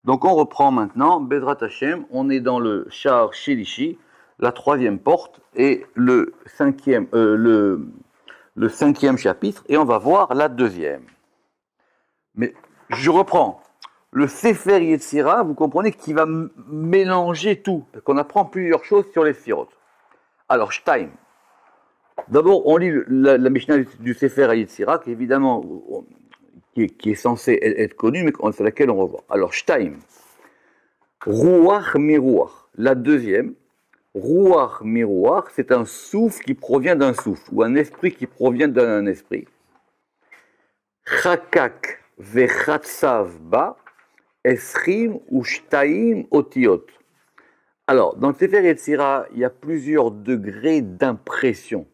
Donc on reprend maintenant, Bezrat Hashem, on est dans le Sha'ar Shelishi, la troisième porte et le cinquième chapitre, et on va voir la deuxième. Mais je reprends. Le Sefer Yetzira, vous comprenez qu'il va mélanger tout, parce qu'on apprend plusieurs choses sur les Sirot. Alors, Shtaim. D'abord, on lit la Mishnah du Sefer Yetzira, qui évidemment qui est censée être connue, mais c'est laquelle on revoit. Alors, Shtaim. Ruach miruach. La deuxième. Ruach miruach, c'est un souffle qui provient d'un souffle, ou un esprit qui provient d'un esprit. Chakak vechatsav ba. Esrim ou shtaim otiot. Alors, dans le Sefer Yetzira, il y a plusieurs degrés d'impression.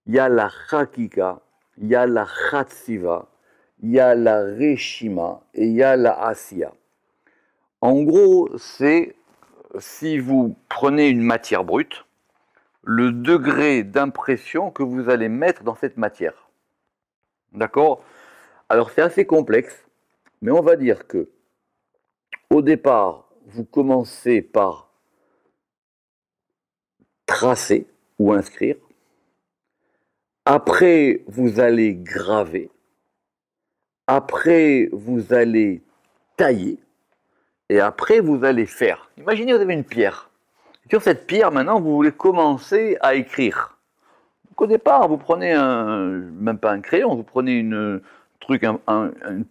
Il y a la chakika, il y a la chatsiva, il y a la reshima et il y a la asiya. En gros, c'est si vous prenez une matière brute, le degré d'impression que vous allez mettre dans cette matière. D'accord? Alors, c'est assez complexe, mais on va dire que au départ, vous commencez par tracer ou inscrire. Après, vous allez graver. Après, vous allez tailler. Et après, vous allez faire. Imaginez, vous avez une pierre. Sur cette pierre, maintenant, vous voulez commencer à écrire. Donc, au départ, vous prenez même pas un crayon, vous prenez une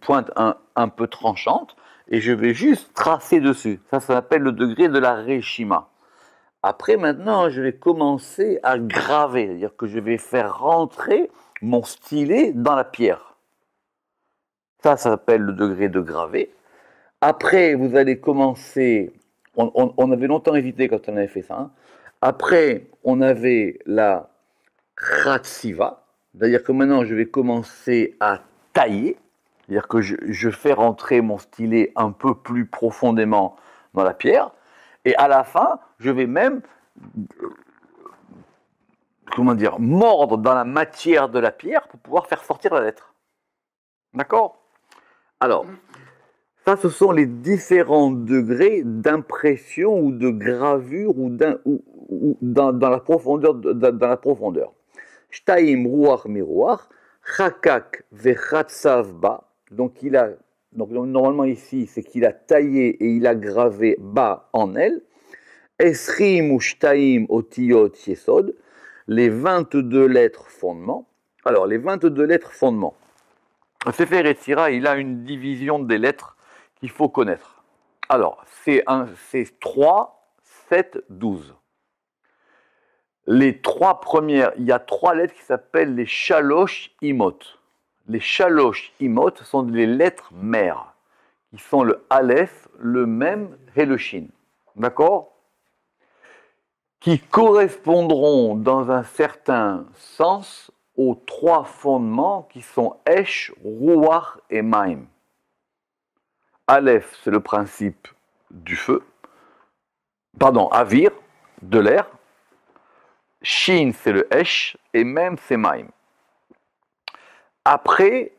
pointe un peu tranchante, et je vais juste tracer dessus. Ça s'appelle le degré de la reshima. Après, maintenant, je vais commencer à graver, c'est-à-dire que je vais faire rentrer mon stylet dans la pierre. Ça s'appelle le degré de graver. Après, vous allez commencer, on avait longtemps hésité quand on avait fait ça. Hein. Après, on avait la khatsiva, c'est-à-dire que maintenant, je vais commencer à tailler, c'est-à-dire que je fais rentrer mon stylet un peu plus profondément dans la pierre. Et à la fin, je vais même, mordre dans la matière de la pierre pour pouvoir faire sortir la lettre. D'accord? Alors, ça, ce sont les différents degrés d'impression ou de gravure ou dans la profondeur. Dans la profondeur. Shtaim ruach miruach, chakak vechatsav ba. Donc normalement ici, c'est qu'il a taillé et il a gravé ba en elle. Esrim ou shtaim otiyot yesod, les 22 lettres fondements. Alors, les 22 lettres fondements. Le Sefer Yetzira, il a une division des lettres qu'il faut connaître. Alors, c'est 3, 7, 12. Les trois premières, il y a 3 lettres qui s'appellent les Shalosh Imot. Les Shalosh Imot sont les lettres mères, qui sont le Aleph, le Mem et le Shin. D'accord? Qui correspondront dans un certain sens aux 3 fondements qui sont Esh, Ruach et Maim. Aleph, c'est le principe du feu. Pardon, Avir, de l'air. Shin, c'est le Esh, et Mem, c'est Maim. Après,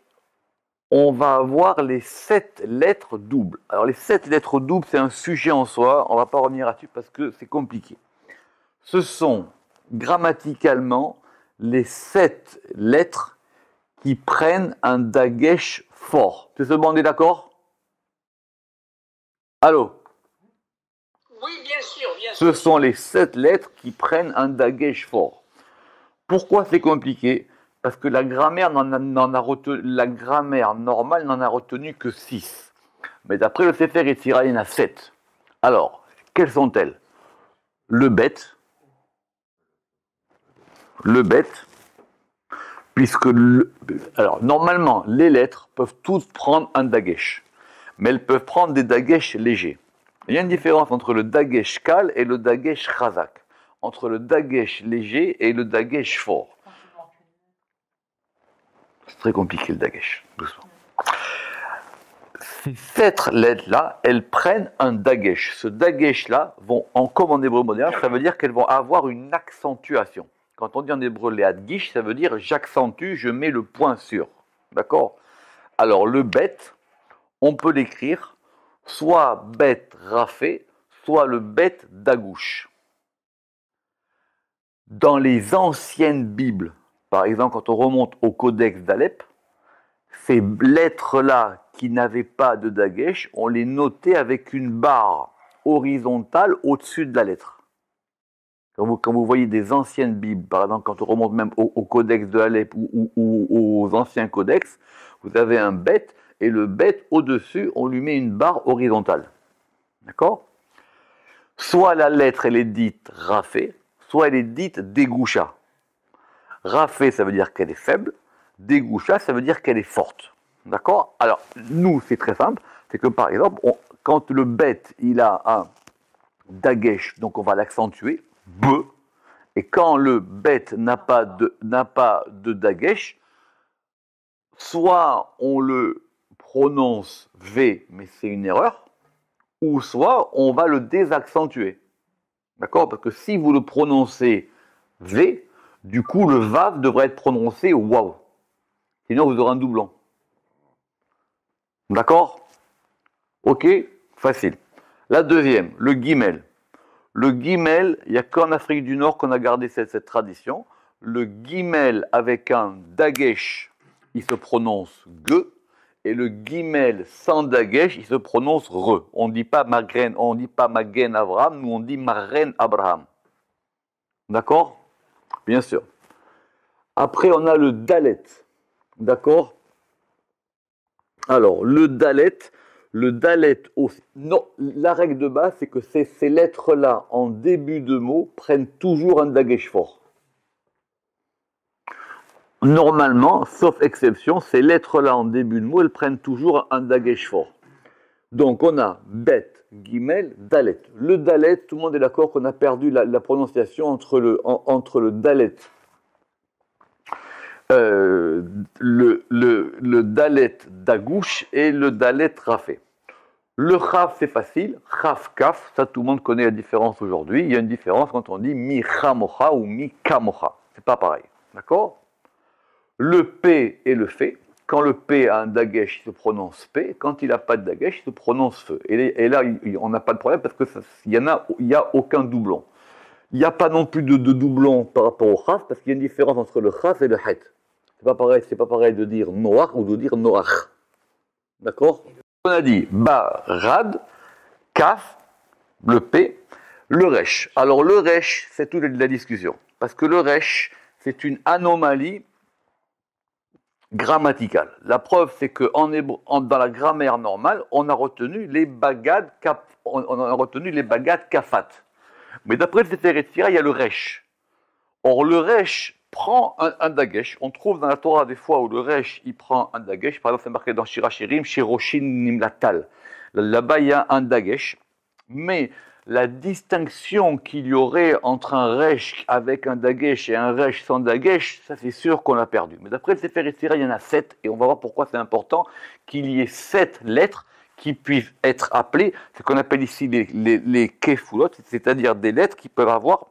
on va avoir les 7 lettres doubles. Alors, les 7 lettres doubles, c'est un sujet en soi. On ne va pas revenir là-dessus parce que c'est compliqué. Ce sont grammaticalement les 7 lettres qui prennent un dagesh fort. Tout le monde est d'accord? Allô? Oui, bien sûr, bien sûr. Ce sont les 7 lettres qui prennent un dagesh fort. Pourquoi c'est compliqué? Parce que la grammaire la grammaire normale n'en a retenu que 6. Mais d'après le Sefer Yetzira, il y en a 7. Alors, quelles sont-elles? Le bête, puisque alors normalement les lettres peuvent toutes prendre un dagesh, mais elles peuvent prendre des dagesh légers. Il y a une différence entre le dagesh kal et le dagesh chazak, entre le dagesh léger et le dagesh fort. C'est très compliqué le dagesh, doucement. Ces 7 lettres-là, elles prennent un dagesh. Ce dagesh-là, comme en hébreu moderne, ça veut dire qu'elles vont avoir une accentuation. Quand on dit en hébreu les adgish, ça veut dire j'accentue, je mets le point sur. D'accord? Alors le bet, on peut l'écrire soit bet rafé, soit le bet dagouche. Dans les anciennes Bibles, par exemple, quand on remonte au Codex d'Alep, ces lettres-là qui n'avaient pas de dagesh, on les notait avec une barre horizontale au-dessus de la lettre. Quand vous voyez des anciennes Bibles, par exemple, quand on remonte même au Codex de Alep ou aux anciens codex, vous avez un bet, et le bet, au-dessus, on lui met une barre horizontale. D'accord? Soit la lettre, elle est dite rafé, soit elle est dite dégoucha. Rafé, ça veut dire qu'elle est faible. Dégoucha, ça veut dire qu'elle est forte. D'accord? Alors, nous, c'est très simple. C'est que, par exemple, quand le bet, il a un dagesh, donc on va l'accentuer, B. Et quand le bet n'a pas de dagesh, soit on le prononce V, mais c'est une erreur, ou soit on va le désaccentuer. D'accord? Parce que si vous le prononcez V, du coup, le Vav devrait être prononcé Waw. Sinon, vous aurez un doublon. D'accord? Ok? Facile. La deuxième, le Guimel. Le Guimel, il n'y a qu'en Afrique du Nord qu'on a gardé cette tradition. Le Guimel avec un Dagesh, il se prononce Ge. Et le Guimel sans Dagesh, il se prononce Re. On ne dit pas Magren, on ne dit pas Magen Abraham, nous on dit Maren Abraham. D'accord? Bien sûr. Après, on a le Dalet. D'accord? Alors, le Dalet aussi. Non, la règle de base, c'est que ces lettres-là, en début de mot, prennent toujours un dagesh fort. Normalement, sauf exception, ces lettres-là, en début de mot, elles prennent toujours un dagesh fort. Donc, on a bet, guimel, dalet. Le dalet, tout le monde est d'accord qu'on a perdu la prononciation entre le dalet. Le dalet dagouche et le dalet rafé. Le chaf, c'est facile. Chaf, kaf, ça tout le monde connaît la différence aujourd'hui. Il y a une différence quand on dit mi chamocha ou mi kamocha. C'est pas pareil. D'accord? Le P et le F. Quand le P a un dagesh, il se prononce P. Quand il n'a pas de dagesh, il se prononce feu. Et là, on n'a pas de problème parce qu'il n'y a aucun doublon. Il n'y a pas non plus de doublon par rapport au chaf parce qu'il y a une différence entre le chaf et le het. C'est pas pareil de dire noach ou de dire noach. D'accord? On a dit ba, rad, kaf, le P, le resh. Alors le resh, c'est toute la discussion. Parce que le resh, c'est une anomalie grammaticale. La preuve, c'est que dans la grammaire normale, on a retenu les bagad kafat. Mais d'après le Sefer Yetzira, il y a le resh. Or le resh prend un dagesh. On trouve dans la Torah des fois où le resh il prend un dagesh. Par exemple, c'est marqué dans Shirachirim, Shiroshin Nimlatal. Là-bas, il y a un dagesh. Mais la distinction qu'il y aurait entre un resh avec un dagesh et un resh sans dagesh, ça c'est sûr qu'on l'a perdu. Mais d'après le Sefer Yetzira, il y en a 7. Et on va voir pourquoi c'est important qu'il y ait 7 lettres qui puissent être appelées, ce qu'on appelle ici les kefulot, c'est-à-dire des lettres qui peuvent avoir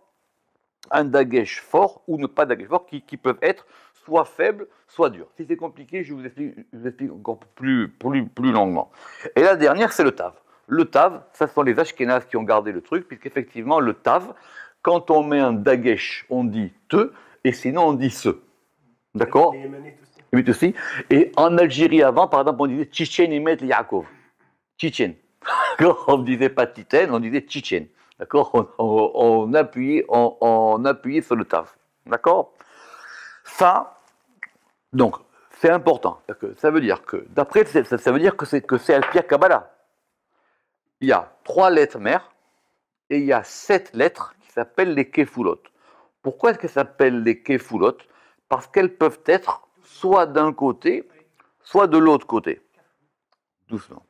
un dagesh fort ou ne pas dagesh fort, qui peuvent être soit faibles, soit durs. Si c'est compliqué, je vous explique encore plus longuement. Et la dernière, c'est le tav. Le tav, ça sont les ashkénazes qui ont gardé le truc, puisqu'effectivement, le tav, quand on met un dagesh, on dit te, et sinon on dit se. D'accord? Et aussi. Et en Algérie avant, par exemple, on disait Tchétchène Imet Yaakov. Tchétchène. On ne disait pas Titen, on disait Tchétchène. D'accord? On appuyait sur le tav. D'accord? Ça, donc, c'est important. Ça veut dire que, d'après, ça veut dire que c'est Al-Pia Kabbalah. Il y a 3 lettres mères et il y a 7 lettres qui s'appellent les kefulot. Pourquoi est-ce qu'elles s'appellent les kefulot? Parce qu'elles peuvent être soit d'un côté, soit de l'autre côté. Doucement.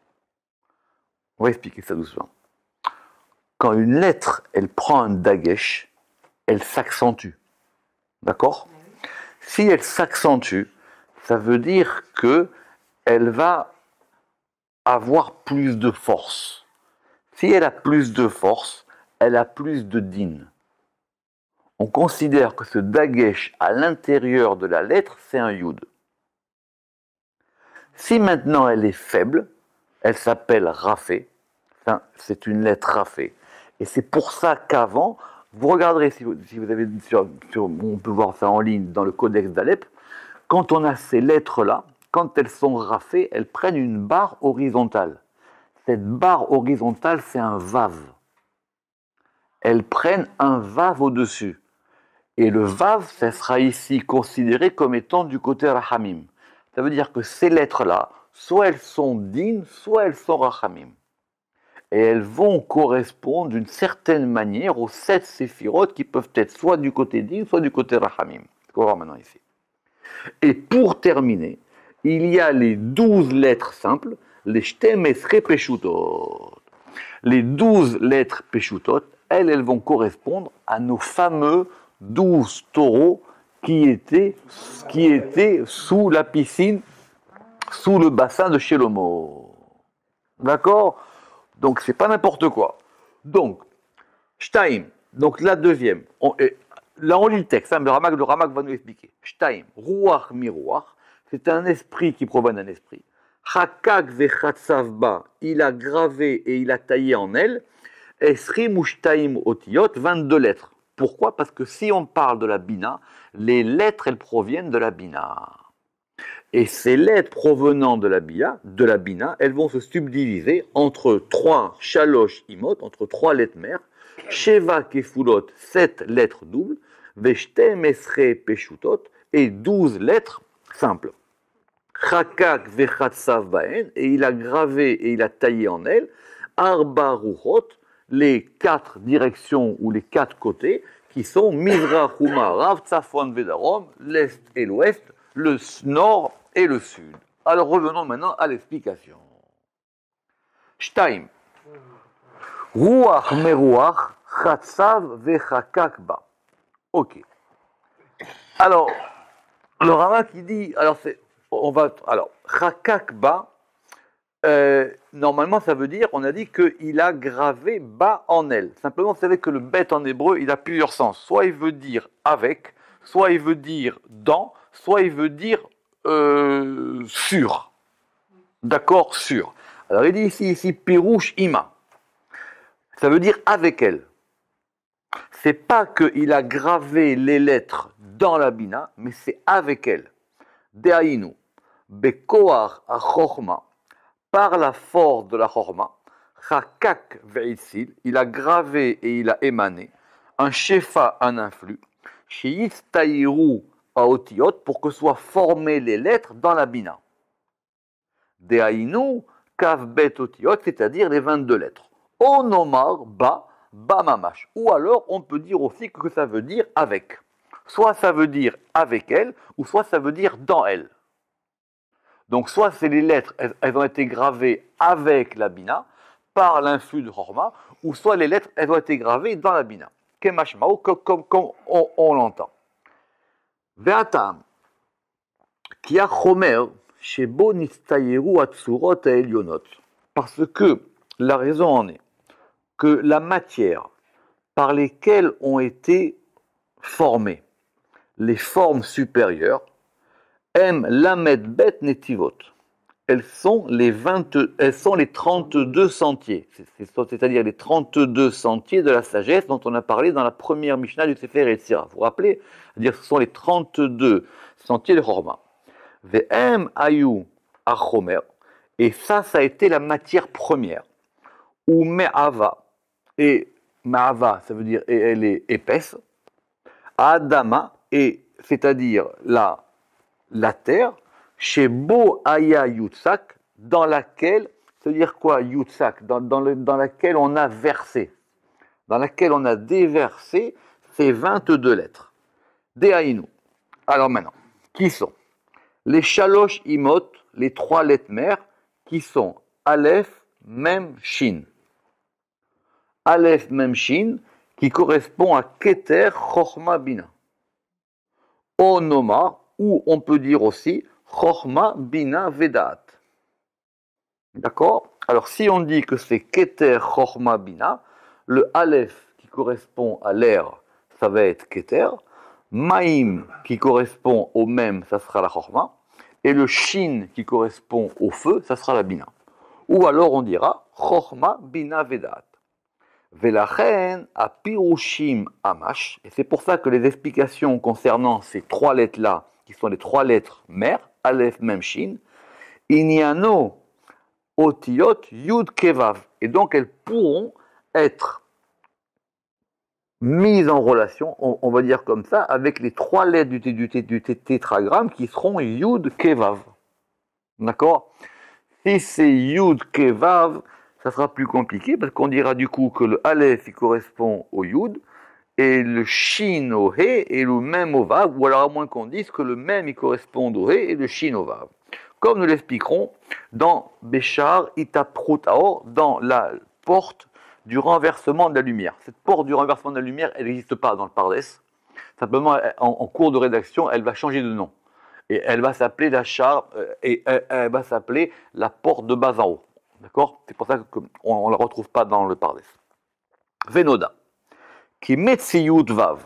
On va expliquer ça doucement. Quand une lettre, elle prend un dagesh, elle s'accentue. D'accord? Si elle s'accentue, ça veut dire qu'elle va avoir plus de force. Si elle a plus de force, elle a plus de din. On considère que ce dagesh à l'intérieur de la lettre, c'est un yud. Si maintenant elle est faible, elle s'appelle rafé. C'est une lettre rafée. Et c'est pour ça qu'avant, vous regarderez, si vous avez, on peut voir ça en ligne dans le codex d'Alep, quand on a ces lettres-là, quand elles sont rafées, elles prennent une barre horizontale. Cette barre horizontale, c'est un vav. Elles prennent un vav au-dessus. Et le vav, ça sera ici considéré comme étant du côté rahamim. Ça veut dire que ces lettres-là, soit elles sont din, soit elles sont rahamim. Et elles vont correspondre d'une certaine manière aux 7 séphirotes qui peuvent être soit du côté din, soit du côté rahamim. C'est ce qu'on va voir maintenant ici. Et pour terminer, il y a les 12 lettres simples, les shtemesre peshutot. Les 12 lettres peshutot, elles vont correspondre à nos fameux 12 taureaux qui étaient sous la piscine, sous le bassin de Shelomo. D'accord? Donc, c'est pas n'importe quoi. Donc, Shtaim, donc la deuxième. Là, on lit le texte, hein, le Ramak va nous expliquer. Shtaim, Ruach miruach, c'est un esprit qui provient d'un esprit. Chakak vechatzavba, il a gravé et il a taillé en elle. Esrim ushtaim otiyot, 22 lettres. Pourquoi? Parce que si on parle de la Bina, les lettres, elles proviennent de la Bina. Et ces lettres provenant de la Bina, elles vont se subdiviser entre 3 shalosh imot, entre 3 lettres mères, sheva kefulot, 7 lettres doubles, veshtem esre peshutot, et 12 lettres simples. Chakak vechatsav baen, et il a gravé et il a taillé en elles, arba ruchot, les 4 directions ou les 4 côtés, qui sont Mizrach u'Ma'arav, Tzafon vedarom, l'Est et l'Ouest, le Nord et le Sud. Alors revenons maintenant à l'explication. Shtaim. Ruach meruach, Chatsav vechakak ba. Ok. Alors, le Ramak qui dit, Chakak ba, normalement ça veut dire, on a dit qu'il a gravé ba en elle. Simplement, vous savez que le bet en hébreu, il a plusieurs sens. Soit il veut dire avec, soit il veut dire dans, soit il veut dire sur. D'accord, sur. Alors il dit ici, Pirouche Ima. Ça veut dire avec elle. C'est pas qu'il a gravé les lettres dans la Bina, mais c'est avec elle. De'ainu, Bekoar a Chochma, par la force de la Chochma, Chakak ve'itsil, il a gravé et il a émané, un shefa, un influx, Sheitz taïrou à otiyot, pour que soient formées les lettres dans la Bina. De'ainu, kav bet otiyot, c'est-à-dire les 22 lettres. Onomar, ba mamash. Ou alors, on peut dire aussi que ça veut dire avec. Soit ça veut dire avec elle, ou soit ça veut dire dans elle. Donc, soit c'est les lettres, elles ont été gravées avec la Bina, par l'influx de Chorma, ou soit les lettres, elles ont été gravées dans la Bina. Kemashmao, comme on l'entend. Ve'atam, ki a chomer, shebo nistayeru atsurot ha'elyonot. Parce que la raison en est que la matière par lesquelles ont été formées les formes supérieures, lamed bet netivot. Elles sont les 32 sentiers, c'est-à-dire les 32 sentiers de la sagesse dont on a parlé dans la première Mishnah du Sefer Yetzirah. Vous vous rappelez? C'est-à-dire ce sont les 32 sentiers de Chorma. Ve'em ayu achomer, et ça a été la matière première. Ou me'ava, et me'ava, ça veut dire et elle est épaisse. Adama, et c'est-à-dire la terre, chez Bo Aya Yutzak, dans laquelle, c'est-à-dire quoi Yutzak, dans laquelle on a versé, dans laquelle on a déversé ces 22 lettres. Dehainu. Alors maintenant, qui sont les Shalosh Imot, les 3 lettres mères, qui sont Aleph, Mem, Shin. Aleph, Mem, Shin, qui correspond à Keter, Chochma, Bina. Onoma, ou on peut dire aussi Chochma, Bina, Vedat. D'accord? Alors si on dit que c'est Keter, Chochma, Bina, le Aleph qui correspond à l'air, ça va être Keter. Maïm qui correspond au Mem, ça sera la Chochma. Et le Shin qui correspond au feu, ça sera la Bina. Ou alors on dira Chochma, Bina, Vedat. Velachen, a Pirushim, Amash. Et c'est pour ça que les explications concernant ces trois lettres-là, qui sont les trois lettres mères, Aleph, Mem, Shin, Inyano, Otiyot, Yud, Kevav. Et donc elles pourront être mises en relation, on va dire comme ça, avec les trois lettres du tétragramme qui seront Yud, Kevav. D'accord? Si c'est Yud, Kevav, ça sera plus compliqué parce qu'on dira du coup que le Aleph il correspond au Yud et le Shin au He et le Mem au Vav, ou alors à moins qu'on dise que le Mem il correspond au He et le Shin au Vav. Comme nous l'expliquerons dans Béchar Itaprut Aor, dans la porte du renversement de la lumière. Cette porte du renversement de la lumière, elle n'existe pas dans le Pardes. Simplement, en cours de rédaction, elle va changer de nom. Et elle va s'appeler la elle va s'appeler la porte de bas en haut. D'accord? C'est pour ça qu'on ne la retrouve pas dans le Pardes. Venoda. Qui Metsiyut Vav.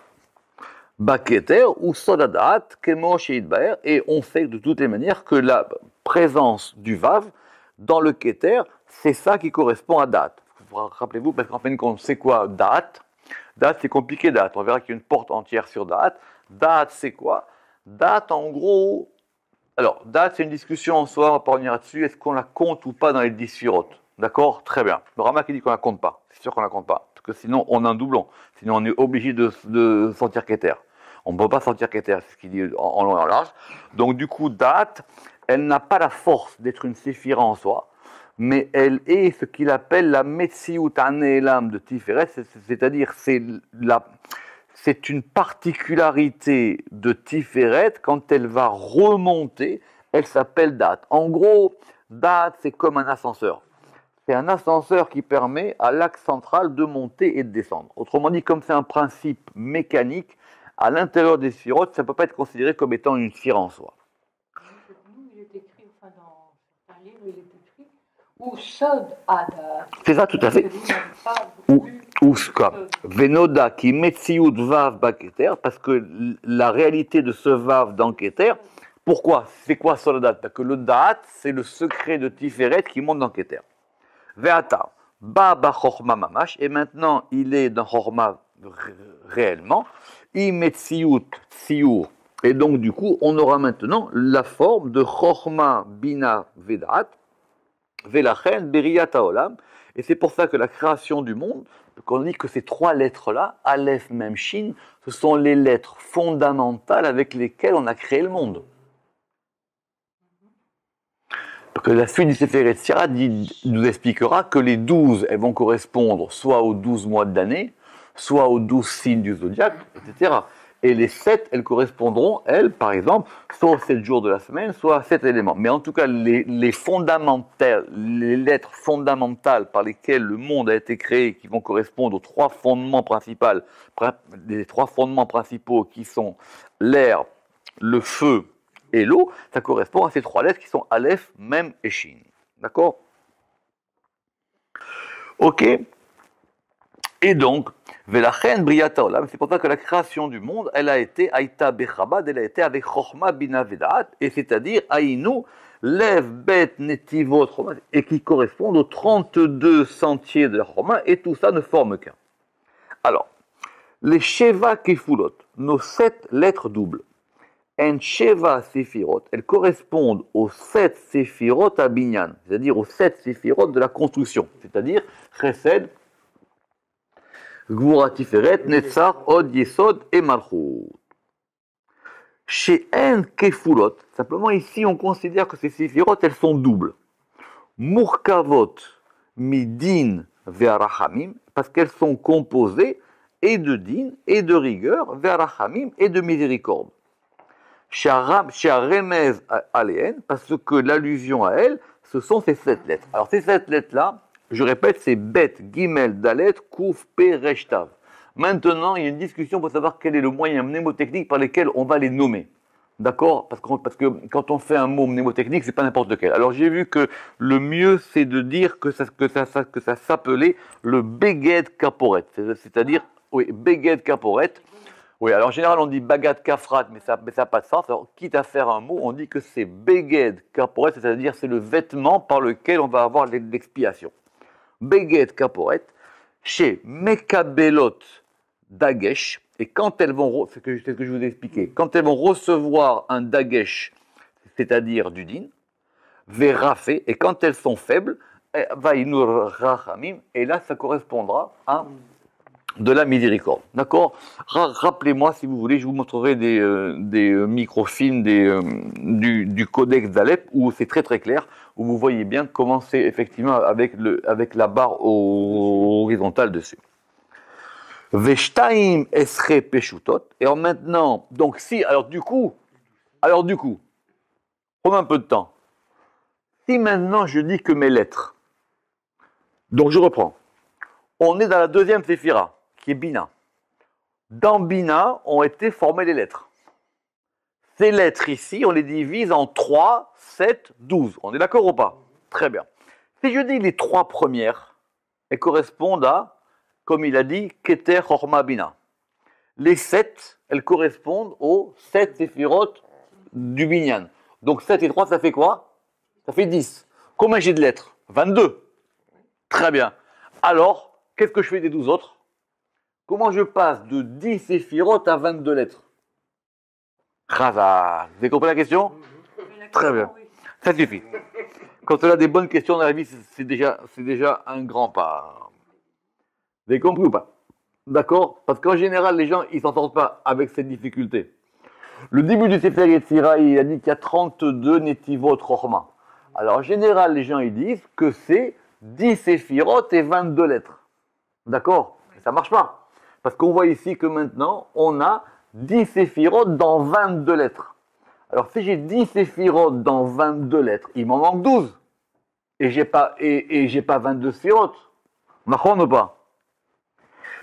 Baketer ou Sodadat, Kemo Sheidbaer. Et on sait de toutes les manières que la présence du Vav dans le Keter, c'est ça qui correspond à Dat. Rappelez-vous, parce qu'en fin de compte, c'est quoi Dat? Dat, c'est compliqué, Dat. On verra qu'il y a une porte entière sur Dat. Dat, c'est quoi? Dat, en gros... Alors, Dat, c'est une discussion en soi, on va pas revenir là-dessus. Est-ce qu'on la compte ou pas dans les 10 surotes? D'accord? Très bien. Le Rama qui dit qu'on la compte pas. C'est sûr qu'on la compte pas. Parce que sinon, on a un doublon. Sinon, on est obligé de sortir Keter. On ne peut pas sortir Keter, c'est ce qu'il dit en long et en large. Donc, du coup, Dat, elle n'a pas la force d'être une séphira en soi, mais elle est ce qu'il appelle la Metziut Anelam de Tiferet, c'est-à-dire c'est une particularité de Tiferet quand elle va remonter, elle s'appelle Dat. En gros, Dat, c'est comme un ascenseur. C'est un ascenseur qui permet à l'axe central de monter et de descendre. Autrement dit, comme c'est un principe mécanique, à l'intérieur des sphirotes, ça ne peut pas être considéré comme étant une sphère en soi. Il est écrit, enfin dans certains livres, il est écrit ou Sod Ada. C'est ça, tout à fait. Ou Venoda qui Metziut Vav Baketer, parce que la réalité de ce Vav dans Keter, pourquoi? C'est quoi Sod? Parce que le Dat, c'est le secret de Tiferet qui monte dans Keter. Veata, Ba Chorma Mamash, et maintenant il est dans Chorma réellement, Imetziut Tsiur. Et donc du coup, on aura maintenant la forme de Chorma Bina Vedat, Velachen Beriyat Haolam. Et c'est pour ça que la création du monde, qu'on dit que ces trois lettres-là, Aleph, Mem, Shin, ce sont les lettres fondamentales avec lesquelles on a créé le monde. Que la suite du Sefer Yetzirah nous expliquera que les 12, elles vont correspondre soit aux 12 mois de l'année, soit aux 12 signes du zodiaque, etc. Et les 7, elles correspondront, elles, par exemple, soit aux 7 jours de la semaine, soit à 7 éléments. Mais en tout cas, les fondamentales, les lettres fondamentales par lesquelles le monde a été créé, qui vont correspondre aux trois fondements principaux, les trois fondements principaux qui sont l'air, le feu et l'eau, ça correspond à ces trois lettres qui sont Aleph, Mem et Shin. D'accord? Ok? Et donc, Velachen Briyata Olam, c'est pour ça que la création du monde, elle a été Aïta Bechabad, elle a été avec Chochma Bina Vedat, et c'est-à-dire Aïnou, Lev Bet Netivot, et qui correspondent aux 32 sentiers de la Chochma, et tout ça ne forme qu'un. Alors, les Sheva Kefulot, nos 7 lettres doubles, En Sheva Sefirot, elles correspondent aux 7 Sefirot à Binyan, c'est-à-dire aux 7 Sefirot de la construction, c'est-à-dire Chesed, Gvura Tiferet, Netzach, Od, Yesod et Malchut. Chez En Kefulot, simplement ici on considère que ces Sefirot, elles sont doubles. Murkavot, Midin, Ve'arachamim, parce qu'elles sont composées et de din, et de rigueur, Ve'arachamim, et de miséricorde. Remez Aléen, parce que l'allusion à elle, ce sont ces 7 lettres. Alors ces 7 lettres-là, je répète, c'est Bet, Gimel, Dalet, Kouf, Pe, Reshtav. Maintenant, il y a une discussion pour savoir quel est le moyen mnémotechnique par lequel on va les nommer. D'accord? Parce que quand on fait un mot mnémotechnique, c'est pas n'importe lequel. Alors j'ai vu que le mieux, c'est de dire que ça s'appelait le Beged Kaporet. C'est-à-dire, oui, Beged Kaporet. Oui, alors en général, on dit Bagat Kafrat, mais ça n'a pas de sens. Alors, quitte à faire un mot, on dit que c'est Beged Kaporet, c'est-à-dire c'est le vêtement par lequel on va avoir l'expiation. Beget Kaporet, chez Mekabelot Dagesh, et quand elles vont, c'est ce que je vous ai expliqué, quand elles vont recevoir un Dagesh, c'est-à-dire du din, Verafé, et quand elles sont faibles, Vainur Rachamim, et là ça correspondra à de la miséricorde. D'accord? Rappelez-moi, si vous voulez, je vous montrerai des microfilms du Codex d'Alep où c'est très très clair, où vous voyez bien comment c'est effectivement avec la barre horizontale dessus. Veshtaim esre peshutot. Et en maintenant, donc si, alors du coup, prenons un peu de temps. Si maintenant je dis que mes lettres, donc je reprends, on est dans la deuxième séphira, qui est Bina. Dans Bina ont été formées les lettres. Ces lettres ici, on les divise en 3, 7, 12. On est d'accord ou pas? Très bien. Si je dis les 3 premières, elles correspondent à, comme il a dit, Keter Chorma Bina. Les 7, elles correspondent aux 7 séphirotes du Binyan. Donc 7 et 3, ça fait quoi? Ça fait 10. Combien j'ai de lettres? 22. Très bien. Alors, qu'est-ce que je fais des 12 autres? Comment je passe de 10 séphirotes à 22 lettres? Khazar. Vous avez compris la question? Très bien. Ça suffit. Quand on a des bonnes questions dans la vie, c'est déjà un grand pas. Vous avez compris ou pas? D'accord? Parce qu'en général, les gens, ils s'en sortent pas avec cette difficulté. Le début du Sefer Yetzira, il a dit qu'il y a 32 Netivot Rochma. Alors, en général, les gens, ils disent que c'est 10 séphirotes et 22 lettres. D'accord? Ça ne marche pas. Parce qu'on voit ici que maintenant, on a 10 séphirotes dans 22 lettres. Alors, si j'ai 10 séphirotes dans 22 lettres, il m'en manque 12. Et j'ai pas 22 séphirotes. Marron ou pas?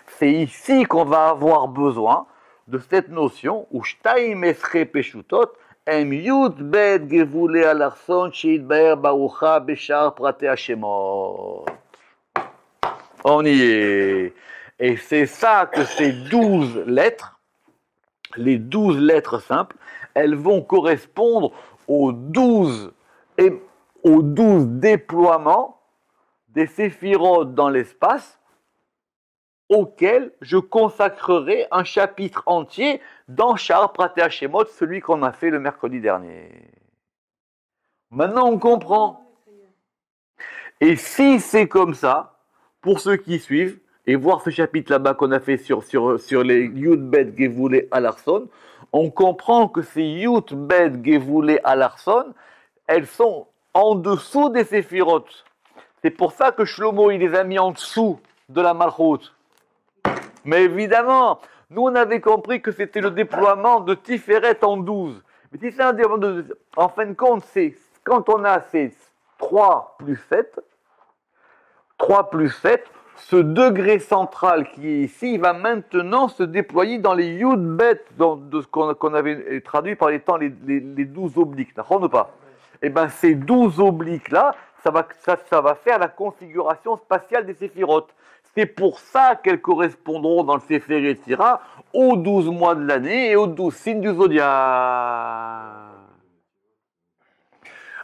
C'est ici qu'on va avoir besoin de cette notion où Shtaim Esre Peshutot, Em Yud Bet Gevule Alarson, Sheidbaer Barucha Beshar Prate Hashemot. On y est. Et c'est ça que ces 12 lettres, les 12 lettres simples, elles vont correspondre aux 12 déploiements des séphirotes dans l'espace auxquels je consacrerai un chapitre entier dans Sha'ar Pratei Hashemot, celui qu'on a fait le mercredi dernier. Maintenant, on comprend. Et si c'est comme ça, pour ceux qui suivent, et voir ce chapitre là-bas qu'on a fait sur les Yud Bet Gevule Alarson, on comprend que ces Yud Bet Gevule Alarson, elles sont en dessous des séphirotes. C'est pour ça que Shlomo, il les a mis en dessous de la Malchut. Mais évidemment, nous on avait compris que c'était le déploiement de Tiferet en 12. Mais si c'est un déploiement de... En fin de compte, c'est quand on a ces 3 plus 7, ce degré central qui est ici, il va maintenant se déployer dans les Yud Bet, de ce qu'on avait traduit par les temps, les 12 obliques, d'accord ou pas? Et bien ces 12 obliques-là, ça va faire la configuration spatiale des séphirotes. C'est pour ça qu'elles correspondront dans le Sefer Yetzira aux 12 mois de l'année et aux 12 signes du zodiaque.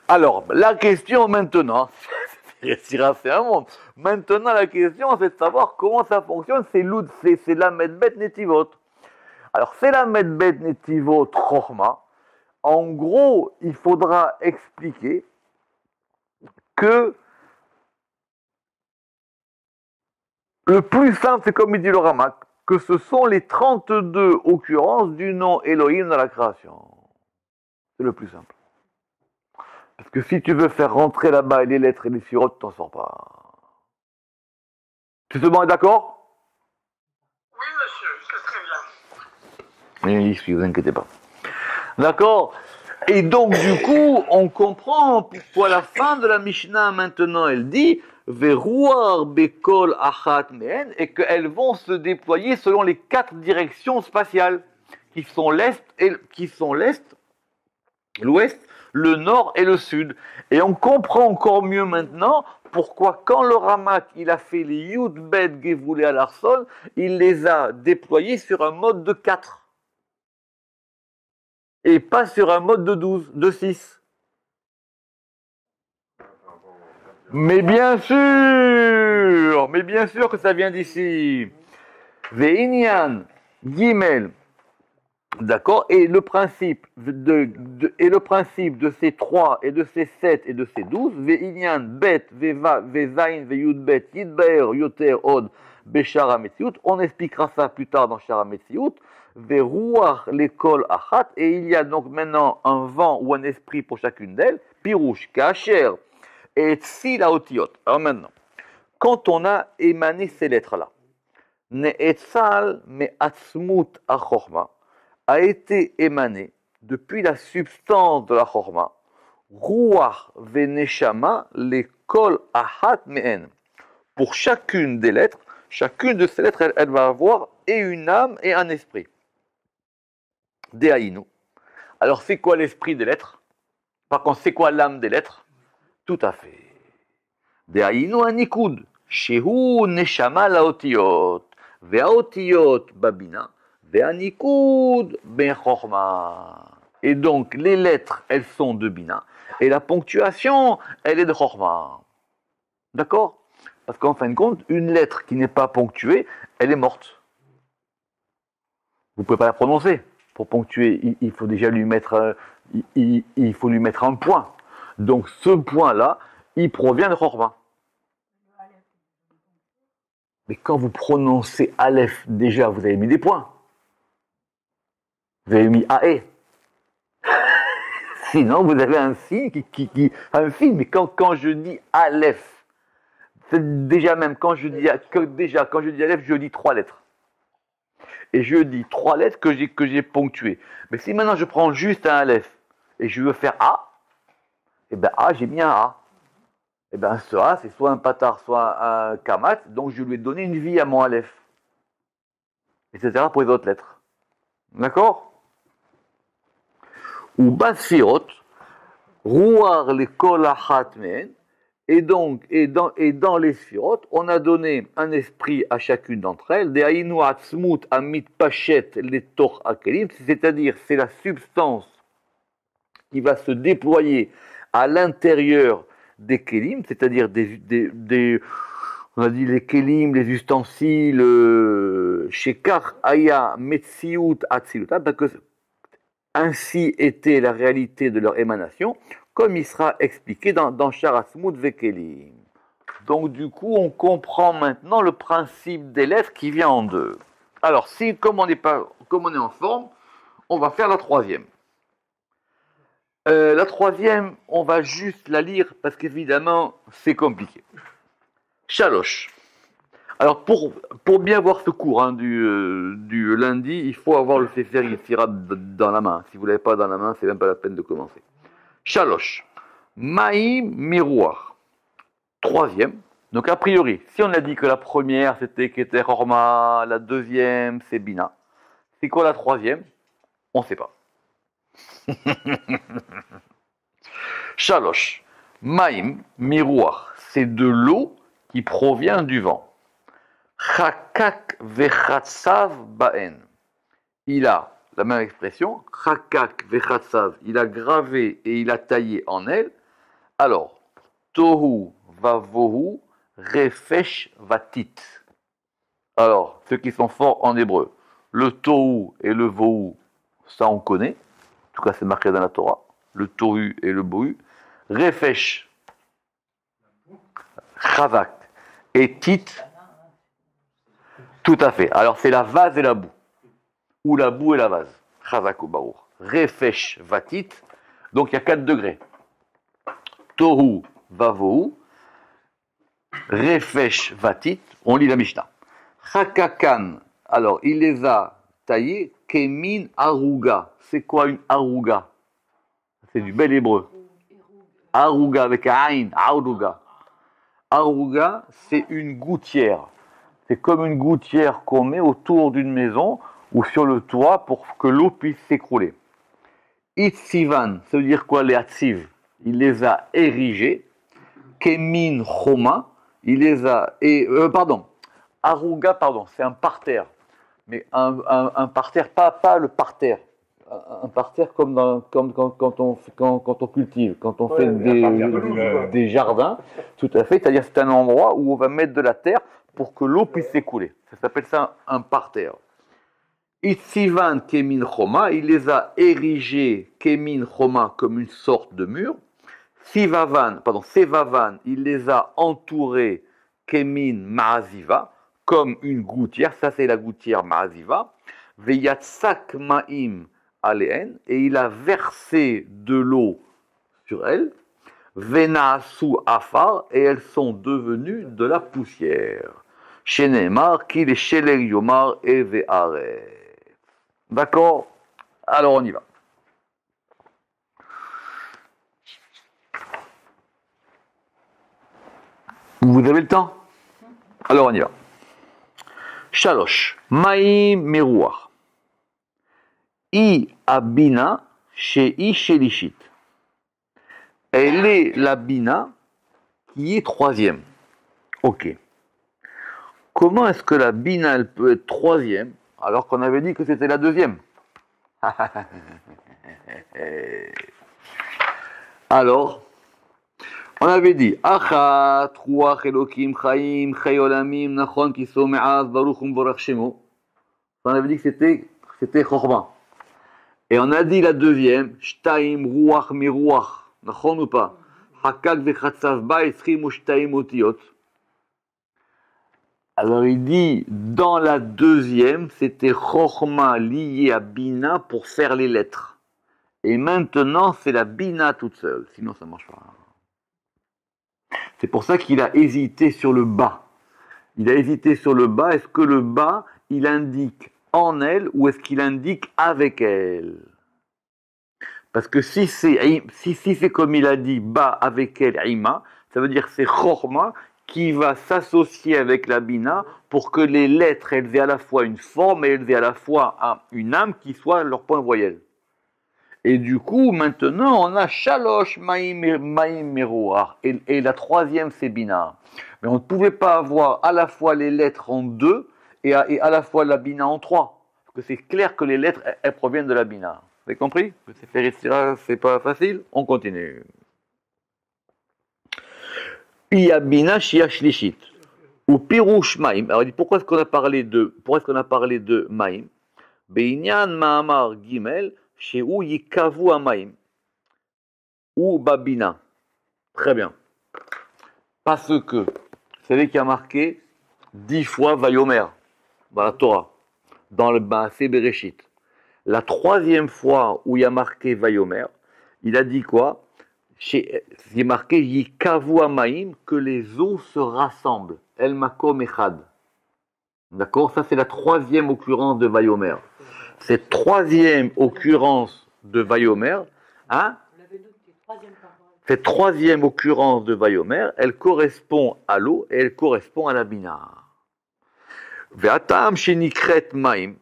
Alors, la question maintenant, Yetzira c'est un monde. Maintenant, la question c'est de savoir comment ça fonctionne, c'est la Medbet Netivot. Alors, c'est la Medbet Netivot Chochma. En gros, il faudra expliquer que le plus simple, c'est comme il dit le Ramak, que ce sont les 32 occurrences du nom Elohim dans la création. C'est le plus simple. Parce que si tu veux faire rentrer là-bas les lettres et les sirotes, tu t'en sors pas. Tu te mets d'accord? Oui, monsieur, c'est très bien. Oui, ne vous inquiétez pas. D'accord? Et donc, du coup, on comprend pourquoi la fin de la Mishnah, maintenant, elle dit Verouar bekol achat mehen, et qu'elles vont se déployer selon les 4 directions spatiales, qui sont l'ouest, le nord et le sud. Et on comprend encore mieux maintenant pourquoi, quand le Ramak il a fait les Yud Bet Gevule Alarson, il les a déployés sur un mode de 4. Et pas sur un mode de 12, de 6. mais bien sûr que ça vient d'ici. Ve'inyan, Gimel. D'accord? Et le principe de ces 3 et de ces 7 et de ces 12, Ve'inyan, Bet, Ve'va, Ve'zain, Ve'yud, Bet, Yidber, Yoter, Od, Beshar HaMetziut. On expliquera ça plus tard dans Shar HaMetziut. Ve'ruach, l'école achat. Et il y a donc maintenant un vent ou un esprit pour chacune d'elles. Pirouche, Kacher, et Tsi la Otiot. Alors maintenant, quand on a émané ces lettres-là, Ne'etzal me'atzmut ha-chorma, a été émané depuis la substance de la chorma, Ruach ve'neshama l'école ahat me'en. Pour chacune des lettres, chacune de ces lettres, elle va avoir et une âme et un esprit. Dehaïnu. Alors c'est quoi l'esprit des lettres? Par contre, c'est quoi l'âme des lettres? Tout à fait. Dehaïnu anikud. Shehu neshama laotiyot. Ve'aotiyot babina. Ve'anikud ben chorma. Et donc, les lettres, elles sont de bina. Et la ponctuation, elle est de chorma. D'accord? Parce qu'en fin de compte, une lettre qui n'est pas ponctuée, elle est morte. Vous ne pouvez pas la prononcer. Pour ponctuer, il faut déjà lui mettre, il faut lui mettre un point. Donc ce point-là, il provient de chorma. Mais quand vous prononcez Aleph, déjà, vous avez mis des points. Vous avez mis AE. Sinon, vous avez un signe un film. Mais quand je dis Aleph, c'est déjà même quand je dis Aleph, je dis 3 lettres. Et je dis 3 lettres que j'ai ponctuées. Mais si maintenant je prends juste un Aleph et je veux faire A, et bien A, j'ai mis un A. Et bien ce A, c'est soit un patar, soit un kamat, donc je lui ai donné une vie à mon Aleph. Etc. pour les autres lettres. D'accord? Ou Basfirot, Rouar les Kol Achat Men, et donc, dans les Sfirot, on a donné un esprit à chacune d'entre elles, des Aïnou Atzmut Amit Pachet les Tor Akelim, c'est-à-dire c'est la substance qui va se déployer à l'intérieur des Kelim, c'est-à-dire on a dit les Kelim, les ustensiles, Shekar Aya Metziut Atziluta, parce que ainsi était la réalité de leur émanation, comme il sera expliqué dans Shar Atzmut Vekelim. Donc du coup, on comprend maintenant le principe des lettres qui vient en deux. Alors, comme on est en forme, on va faire la troisième. La troisième, on va juste la lire parce qu'évidemment, c'est compliqué. Shalosh. Alors, pour bien voir ce cours du lundi, il faut avoir le Sefer Yetzira dans la main. Si vous ne l'avez pas dans la main, c'est même pas la peine de commencer. Shalosh. Maïm miroir. Troisième. Donc, a priori, si on a dit que la première, c'était Keter Horma, la deuxième, c'est Bina. C'est quoi la troisième? On ne sait pas. Shalosh. Maïm miroir. C'est de l'eau qui provient du vent. Chakak vechatsav baen. Il a la même expression. Chakak vechatsav. Il a gravé et il a taillé en elle. Alors, tohu vavohu refesh vatit. Alors, ceux qui sont forts en hébreu, le tohu et le vohu, ça on connaît. En tout cas, c'est marqué dans la Torah. Le tohu et le bohu. Refesh, chazak et tit. Tout à fait. Alors, c'est la vase et la boue. Ou la boue et la vase. Chazak ou barour. Refesh vatit. Donc, il y a 4 degrés. Tohu vavohu. Refesh vatit. On lit la Mishnah. Chakakan. Alors, il les a taillés. Kemin aruga. C'est quoi une aruga? C'est du bel hébreu. Aruga avec un aïn. Aruga. Aruga, c'est une gouttière. C'est comme une gouttière qu'on met autour d'une maison ou sur le toit pour que l'eau puisse s'écrouler. Itzivan, ça veut dire quoi les atziv? Il les a érigés. Kemin choma, il les a... Aruga, c'est un parterre. Mais un parterre, pas le parterre. un parterre comme, quand on cultive, quand on fait des jardins, tout à fait, c'est-à-dire c'est un endroit où on va mettre de la terre pour que l'eau puisse s'écouler. Ça s'appelle ça un parterre. Itzivan Kemin Choma, il les a érigés Kemin Choma comme une sorte de mur. Sevavan, il les a entourés Kemin Ma'aziva, comme une gouttière, ça c'est la gouttière Ma'aziva. Veyatsak Ma'im Aleen, et il a versé de l'eau sur elles. Venaasu Afar, et elles sont devenues de la poussière. Shenemar, Kil et Sheler Yomar et Ve'are. D'accord? Alors on y va. Vous avez le temps? Alors on y va. Shalosh. Maïm Merouach. I Abina chez I Shelishit. Elle est la Bina qui est troisième. Ok. Comment est-ce que la Bina elle peut être troisième alors qu'on avait dit que c'était la deuxième? Alors, on avait dit Achat, Ruach Elokim, Chaim, Chay Olamim, Nachon, Kiso, Me'az, Baruch, Borach Shemo. On avait dit que c'était Chochma. Et on a dit la deuxième, Shtaim, Ruach, Miruach. Nachon ou pas? Hakak, Vechatsav, Ba, Esrim, ou Shtaim, Otiot. Alors il dit, dans la deuxième, c'était Chochma lié à Bina pour faire les lettres. Et maintenant, c'est la Bina toute seule. Sinon, ça ne marche pas. C'est pour ça qu'il a hésité sur le bas. Il a hésité sur le bas. Est-ce que le bas, il indique en elle ou est-ce qu'il indique avec elle? Parce que si c'est comme il a dit, bas avec elle, Ima, ça veut dire c'est Chochma qui va s'associer avec la Bina pour que les lettres, elles aient à la fois une forme et elles aient à la fois une âme qui soit leur point voyelle. Et du coup, maintenant, on a Shalosh, Maïm, Merouach. Et la troisième, c'est Bina. Mais on ne pouvait pas avoir à la fois les lettres en deux et à la fois la Bina en trois. Parce que c'est clair que les lettres, elles proviennent de la Bina. Vous avez compris? C'est pas facile? On continue. Iya Bina, Shia Shlishit. Ou Pirouche Maïm. Alors, pourquoi est-ce qu'on a parlé de Maïm? Beinyan Mahamar Gimel. Chez où Yikavu Amaim ou Babina. Très bien. Parce que, vous savez qu'il y a marqué 10 fois Vayomer dans la Torah, dans le Maaseh Bereshit. La troisième fois où il y a marqué Vayomer, il a dit quoi? Il est marqué Yikavu Amaim, que les eaux se rassemblent. El Makom Echad. D'accord? Ça, c'est la troisième occurrence de Vayomer. Cette troisième occurrence de Vayomer, cette troisième occurrence de Vayomer, elle correspond à l'eau et elle correspond à la Bina. Ve'atam shenikret maim.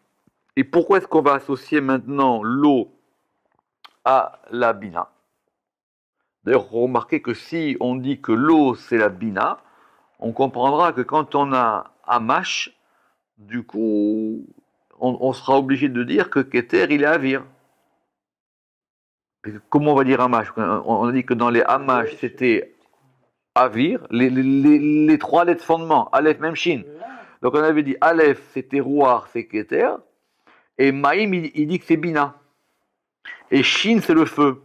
Et pourquoi est-ce qu'on va associer maintenant l'eau à la Bina? D'ailleurs, remarquez que si on dit que l'eau c'est la Bina, on comprendra que quand on a Amash, du coup, on sera obligé de dire que Keter, il est Avir. Comment on va dire Amash? On a dit que dans les Amash, c'était Avir, les trois lettres fondements, Aleph, même Shin. Donc on avait dit Aleph, c'était Rouar, c'est Keter, et Maïm, il dit que c'est Bina. Et Shin, c'est le feu.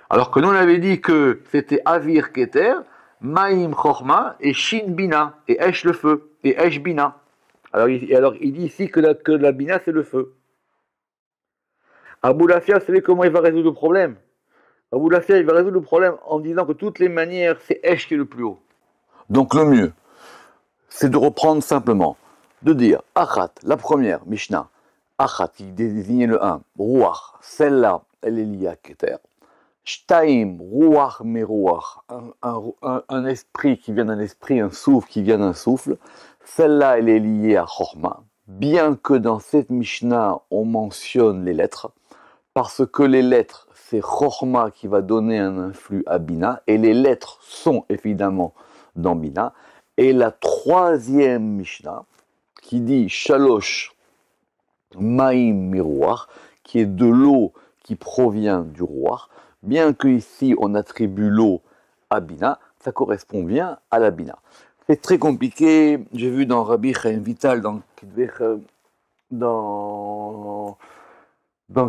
Alors que nous, on avait dit que c'était Avir, Keter, Maïm, Chochma, et Shin, Bina, et Esh, le feu. Et Esh Bina. Alors il dit ici que la Bina c'est le feu. Abou Lafia, vous savez comment il va résoudre le problème? Abou Lafia, il va résoudre le problème en disant que de toutes les manières, c'est Esh qui est le plus haut. Donc le mieux, c'est de reprendre simplement, de dire Achat, la première, Mishnah, Achat, qui désignait le 1, Ruach, celle-là, elle est liée à Keter. Shtaim, Ruach, Meruach, un esprit qui vient d'un esprit, un souffle qui vient d'un souffle. Celle-là, elle est liée à Chochma, bien que dans cette Mishnah, on mentionne les lettres, parce que les lettres, c'est Chochma qui va donner un influx à Bina, et les lettres sont évidemment dans Bina. Et la troisième Mishnah, qui dit Shalosh, Maïm miroir, qui est de l'eau qui provient du roi. Bien que ici on attribue l'eau à Bina, ça correspond bien à la Bina. C'est très compliqué. J'ai vu dans Rabbi Chaim Vital, dans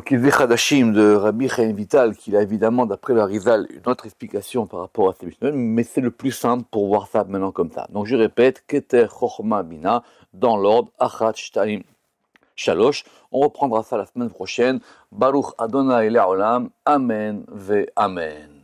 Kizveh Hadashim de Rabbi Chaim Vital, qu'il a évidemment, d'après le Harizal, une autre explication par rapport à ces Mishnah, mais c'est le plus simple pour voir ça maintenant comme ça. Donc je répète, Keter Chochma Bina, dans l'ordre, Achat Shtaim Shalosh. On reprendra ça la semaine prochaine. Baruch Adonai Le'olam. Amen ve Amen.